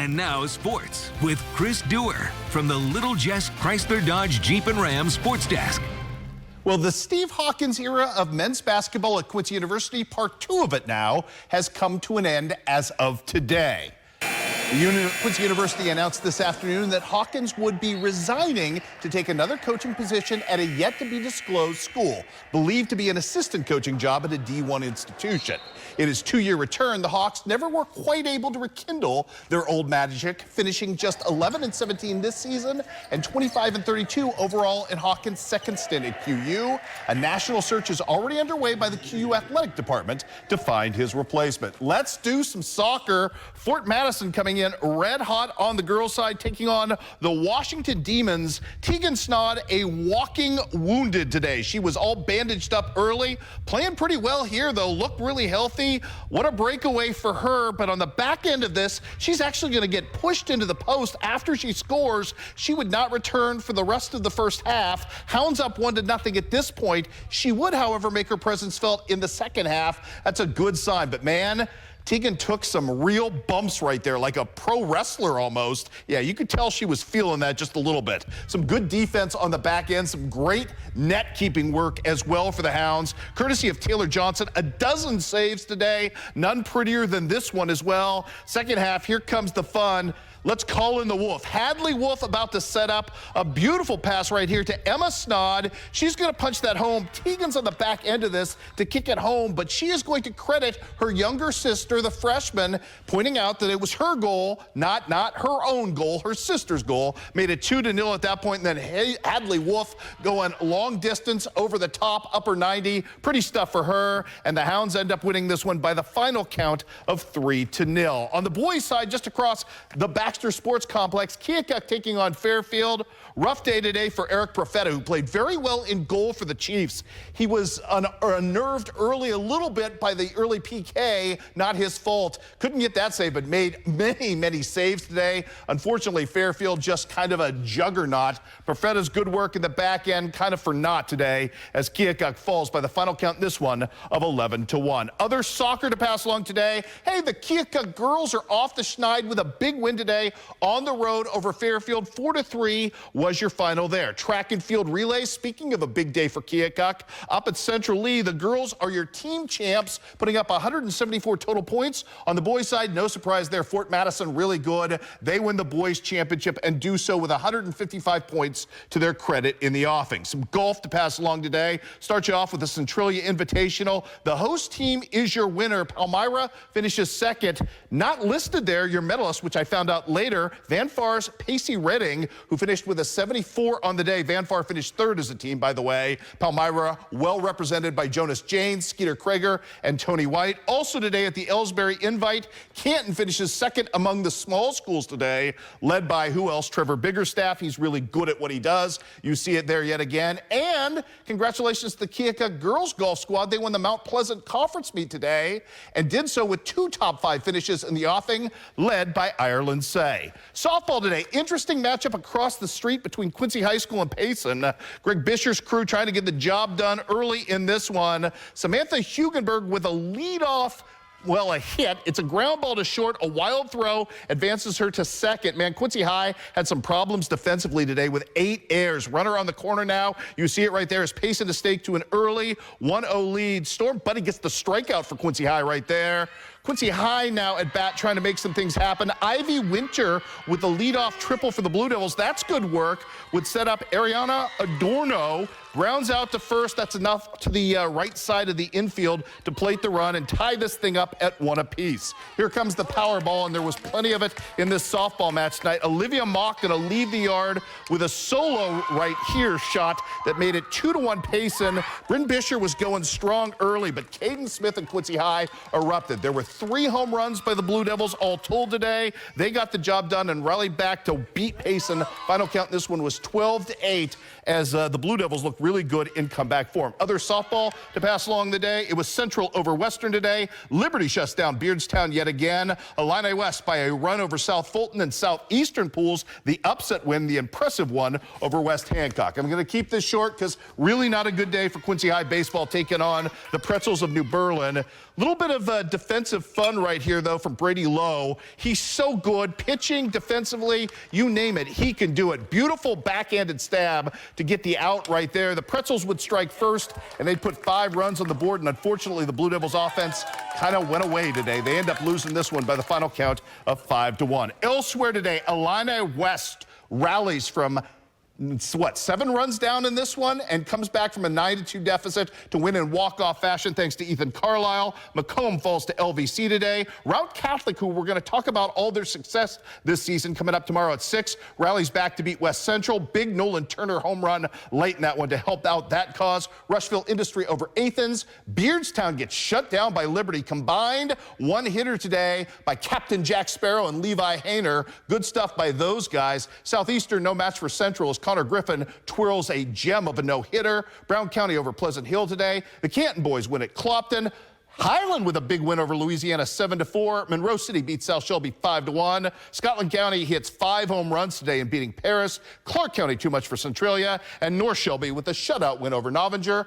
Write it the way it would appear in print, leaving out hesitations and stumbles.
And now sports with Chris Duerr from the Little Jess Chrysler Dodge Jeep and Ram Sports Desk. Well, the Steve Hawkins era of men's basketball at Quincy University, part 2 of it now, has come to an end as of today. Quincy University announced this afternoon that Hawkins would be resigning to take another coaching position at a yet-to-be-disclosed school, believed to be an assistant coaching job at a D1 institution. In his 2-year return, the Hawks never were quite able to rekindle their old magic, finishing just 11-17 this season and 25-32 overall in Hawkins' second stint at QU. A national search is already underway by the QU athletic department to find his replacement. Let's do some soccer. Fort Madison coming in red hot on the girls' side, taking on the Washington Demons. Tegan Snodd, a walking wounded today. She was all bandaged up early, playing pretty well here, though, looked really healthy. What a breakaway for her, but on the back end of this, she's actually going to get pushed into the post after she scores. She would not return for the rest of the first half. Hounds up 1-0 at this point. She would, however, make her presence felt in the second half. That's a good sign, but man, Tegan took some real bumps right there, like a pro wrestler almost. Yeah, you could tell she was feeling that just a little bit. Some good defense on the back end, some great net-keeping work as well for the Hounds. Courtesy of Taylor Johnson, a dozen saves today, none prettier than this one as well. Second half, here comes the fun. Let's call in the Wolf. Hadley Wolf about to set up a beautiful pass right here to Emma Snodd. She's going to punch that home. Tegan's on the back end of this to kick it home, but she is going to credit her younger sister, the freshman, pointing out that it was her goal, not her own goal, her sister's goal. Made it 2-0 at that point, and then Hadley Wolf going long distance over the top, upper 90. Pretty stuff for her, and the Hounds end up winning this one by the final count of 3-0. On the boys' side, just across the back Sports Complex, Keokuk taking on Fairfield. Rough day today for Eric Profeta, who played very well in goal for the Chiefs. He was unnerved early a little bit by the early PK, not his fault. Couldn't get that save, but made many saves today. Unfortunately, Fairfield just kind of a juggernaut. Profeta's good work in the back end kind of for naught today as Keokuk falls by the final count in this one of 11-1. Other soccer to pass along today. Hey, the Keokuk girls are off the schneid with a big win today on the road over Fairfield. 4-3 was your final there. Track and field relays, speaking of a big day for Keokuk, up at Central Lee, the girls are your team champs, putting up 174 total points. On the boys' side, no surprise there, Fort Madison really good. They win the boys' championship and do so with 155 points to their credit in the offing. Some golf to pass along today. Start you off with the Centralia Invitational. The host team is your winner. Palmyra finishes second. Not listed there, your medalist, which I found out later, Van Far's Pacey Redding, who finished with a 74 on the day. Van Far finished third as a team, by the way. Palmyra, well represented by Jonas Janes, Skeeter Krager, and Tony White. Also today at the Ellsbury Invite, Canton finishes second among the small schools today, led by who else? Trevor Biggerstaff. He's really good at what he does. You see it there yet again. And congratulations to the Keokuk girls golf squad. They won the Mount Pleasant Conference meet today and did so with 2 top 5 finishes in the offing, led by Ireland Say. Softball today, interesting matchup across the street between Quincy High School and Payson. Greg Bisher's crew trying to get the job done early in this one. Samantha Hugenberg with a leadoff, well, a hit. It's a ground ball to short, a wild throw, advances her to second. Man, Quincy High had some problems defensively today with 8 errors. Runner on the corner now. You see it right there as Payson to stake to an early 1-0 lead. Storm Buddy gets the strikeout for Quincy High right there. Quincy High now at bat trying to make some things happen. Ivy Winter with the leadoff triple for the Blue Devils. That's good work. Would set up Ariana Adorno. Grounds out to first. That's enough to the right side of the infield to plate the run and tie this thing up at 1 apiece. Here comes the power ball, and there was plenty of it in this softball match tonight. Olivia Mock going to leave the yard with a solo right here shot that made it 2-1 Payson. Bryn Bisher was going strong early, but Caden Smith and Quincy High erupted. There were 3 home runs by the Blue Devils all told today. They got the job done and rallied back to beat Payson. Final count in this one was 12-8 as the Blue Devils looked really good in comeback form. Other softball to pass along the day. It was Central over Western today. Liberty shuts down Beardstown yet again. Illini West by a run over South Fulton, and Southeastern Pools the upset win, the impressive one over West Hancock. I'm going to keep this short because really not a good day for Quincy High baseball taking on the Pretzels of New Berlin. Little bit of defensive fun right here, though, from Brady Lowe. He's so good. Pitching, defensively, you name it, he can do it. Beautiful backhanded stab to get the out right there. The Pretzels would strike first, and they'd put 5 runs on the board, and unfortunately, the Blue Devils offense kind of went away today. They end up losing this one by the final count of 5-1. Elsewhere today, Illini West rallies from 7 runs down in this one and comes back from a 9-2 deficit to win in walk-off fashion thanks to Ethan Carlisle. Macomb falls to LVC today. Route Catholic, who we're going to talk about all their success this season, coming up tomorrow at 6, rallies back to beat West Central. Big Nolan Turner home run late in that one to help out that cause. Rushville Industry over Athens. Beardstown gets shut down by Liberty. Combined 1 hitter today by Captain Jack Sparrow and Levi Hayner. Good stuff by those guys. Southeastern, no match for Central as Connor Griffin twirls a gem of a no-hitter. Brown County over Pleasant Hill today. The Canton boys win at Clopton. Highland with a big win over Louisiana 7-4. Monroe City beats South Shelby 5-1. Scotland County hits 5 home runs today in beating Paris. Clark County too much for Centralia. And North Shelby with a shutout win over Novinger.